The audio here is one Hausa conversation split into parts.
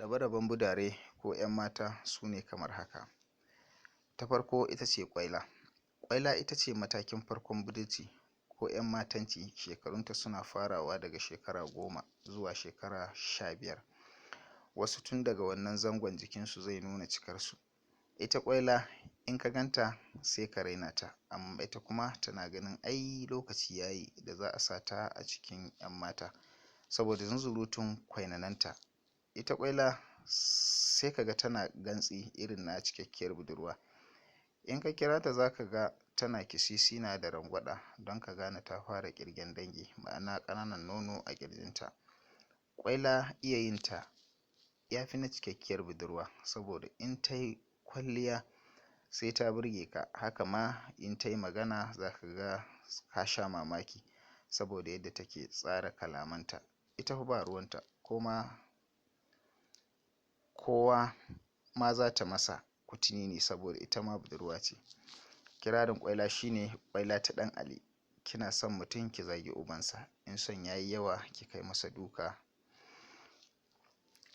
Rabe-raben budare ko 'yan mata su ne kamar haka. Ta farko ita ce Kwaila. Kwaila ita ce matakin farkon budurci ko 'yan matanci, shekarunta suna farawa daga shekara 10 zuwa shekara 15. Wasu tun daga wannan zangon jikinsu zai nuna cikarsu. Ita Kwaila in ka ganta sai ka raina ta, amma ita kuma tana ganin ai lokaci ya yi da za a sa ta a cikin 'yan mata saboda zunzurutun kwainananta. Ita Kwaila sai ka ga tana gantsi irin na cikakkiyar budurwa. In ka kira ta za ka ga tana kisisina da rangwada don ka gane ta fara ƙirgen dangi, ma'ana ƙananan nono a ƙirjinta. Kwaila iya yin ta ya fi na cikakkiyar budurwa saboda in ta yi kwalliya sai ta burge ka, haka ma in ta yi magana za ka ga ka sha mamaki saboda yadda take tsara kalamanta. Ita fa ba ruwanta kowa ma za ta masa kutuni ne saboda ita ma budurwa ce. Kirarin Kwaila shine Kwaila ta ɗan Ali. Kina son mutum ki zagi ubansa, in son ya yi yawa ki kai masa duka.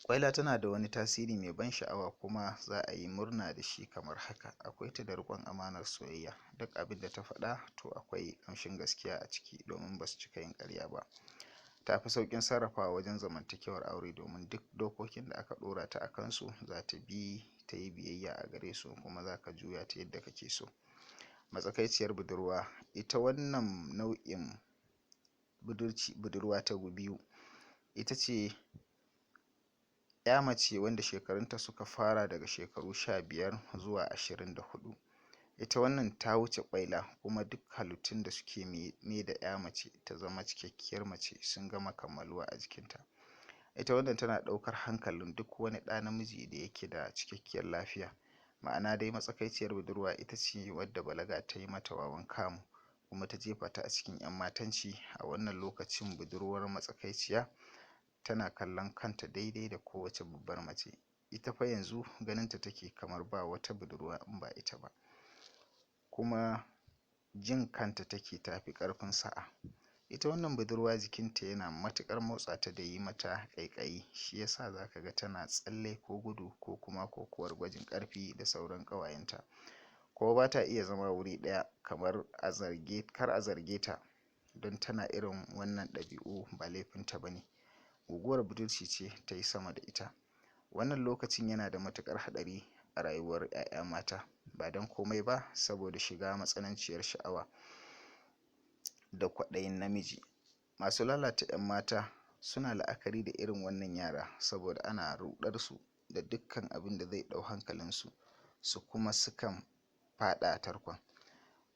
Kwaila tana da wani tasiri mai ban sha'awa kuma za a yi murna da shi kamar haka. Akwai ta da riƙon amanar soyayya. Duk abin da ta faɗa to akwai ƙamshin gaskiya a ciki domin ba su cika yin ƙarya ba. Ta fi sauƙin sarrafawa wajen zamantakewar aure domin duk dokokin da aka ɗora ta a kansu za ta bi ta yi biyayya a gare su, kuma za ka juya ta yadda kake so. Matsakaiciyar budurwa ita wannan nau'in budurwa ta biyu ita ce 'ya mace wanda shekarunta suka fara daga shekaru 15 zuwa 24. Ita wannan ta wuce Kwaila, kuma duk halittun da suke me da 'ya mace ta zama cikakkiyar mace sun gama kammaluwa a jikinta. Ita wannan tana ɗaukar hankalin duk wani ɗa namiji da yake da cikakkiyar lafiya. Ma'ana dai matsakaiciyar budurwa ita ce wadda balaga ta yi mata wawan kamu kuma ta jefa ta a cikin 'yan matanci. A wannan lokacin budurwar matsakaiciya tana kallon kanta daidai da kowace babbar mace. Ita fa yanzu ganinta take kamar ba wata budurwa in ba ita ba, kuma jin kanta take tafi ƙarfin sa'a. Ita wannan budurwa jikinta yana matuƙar motsa ta da yi mata ƙaiƙayi, shi yasa za ka ga tana tsalle ko gudu ko kuma kokowar gwajin ƙarfi da sauran ƙawayenta. Ko ba ta iya zama wuri ɗaya kamar kar a zarge ta don tana irin wannan ɗabi'u, ba laifinta ba ne. Guguwar budurci ce ta yi sama da ita. Wannan lokacin yana da matuƙar haɗari a rayuwar 'ya'ya mata, ba don komai ba saboda shiga matsananciyar sha'awa da kwaɗayin namiji. Masu lalata 'yan mata suna la'akari da irin wannan yara saboda ana ruɗar su da dukkan abin da zai ɗau hankalinsu, su kuma sukan faɗa tarkon.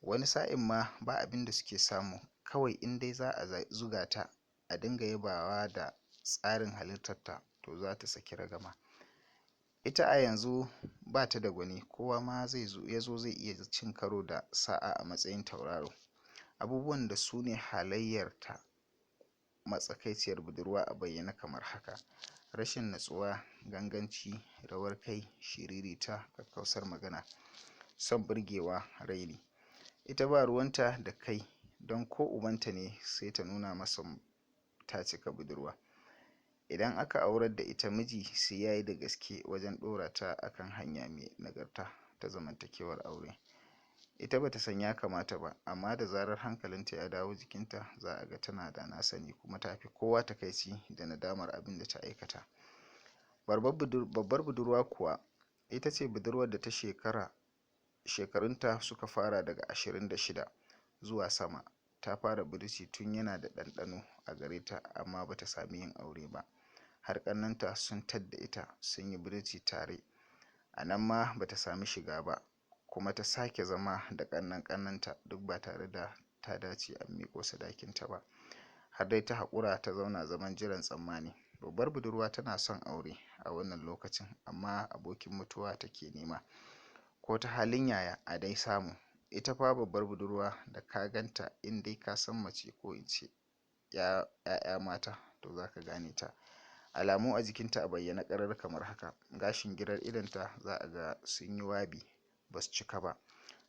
Wani sa'in ma ba abin da suke samu, kawai in dai za a zuga ta a dinga yabawa da tsarin halittarta to za ta saki ragama. Ita a yanzu ba ta da gwani, kowa ma ya zo zai iya cin karo da sa'a a matsayin tauraro. Abubuwan da su ne halayyarta matsakaiciyar budurwa a bayyane kamar haka: rashin natsuwa, ganganci, rawar kai, shiririta, kakkausar magana, son burgewa, raini. Ita ba ruwanta da kai, don ko ubanta ne sai ta nuna masa ta cika budurwa. Idan aka aurar da ita, miji sai ya yi da gaske wajen ɗora ta a kan hanya mai nagarta ta zamantakewar aure. Ita ba ta san ya kamata ba, amma da zarar hankalinta ya dawo jikinta za a ga tana da na sani kuma ta fi kowa takaici da nadamar abin da ta aikata. Babbar budurwa kuwa ita ce budurwar da shekarunta suka fara daga 26 zuwa sama. Ta fara budurci tun yana da ɗanɗano a gare ta, amma ba ta sami yin aure ba. Har ƙannenta sun tadda ita sun yi budurci tare. A nan ma ba ta sami shiga ba, kuma ta sake zama da ƙannenta duk ba tare da ta dace an miƙo sadakinta ba. Har dai ta haƙura ta zauna zaman jiran tsammani. Babbar budurwa tana son aure a wannan lokacin, amma abokin mutuwa take nema, ko ta halin yaya a dai samu. Ita fa babbar budurwa da ka ganta, in dai ka san mace ko in ce 'ya'ya mata to za ka gane ta. Alamu a jikinta a bayyane ƙarar kamar haka: gashin girar idonta za a ga sun yi wabi, ba su cika ba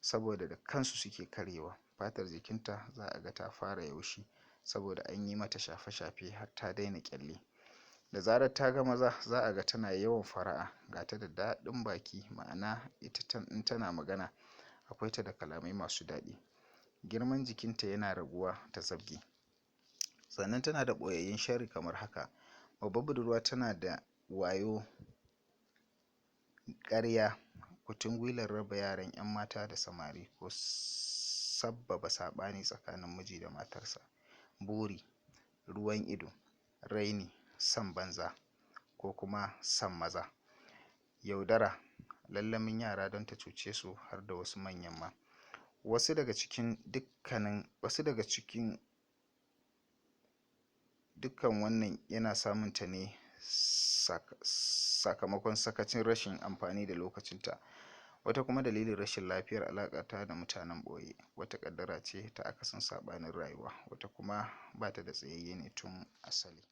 saboda da kansu suke karyewa. Fatar jikinta za a ga ta fara yaushi saboda an yi mata shafe-shafe har ta daina ƙyalli. Da zarar ta ga maza za a ga tana yawan fara'a, ga ta da daɗin baki, ma'ana ita in tana magana akwai ta da kalamai masu daɗi. Girman jikinta yana raguwa ta zabge. Sannan tana da ɓoyayyun sharri kamar haka: babbar budurwa tana da wayo, ƙarya, kutungwilar raba yaran 'yan mata da samari ko sabbaba saɓani tsakanin miji da matarsa, buri, ruwan ido, raini, son banza ko kuma son maza, yaudara, lallamin yara don ta cuce su har da wasu manyan ma. Wasu daga cikin dukkan wannan yana samun ta ne sakamakon sakacin rashin amfani da lokacinta. Wata kuma dalilin rashin lafiyar alaƙarta da mutanen ɓoye. Wata ƙaddara ce ta akasin saɓanin rayuwa. Wata kuma ba ta da tsayayye ne tun asali.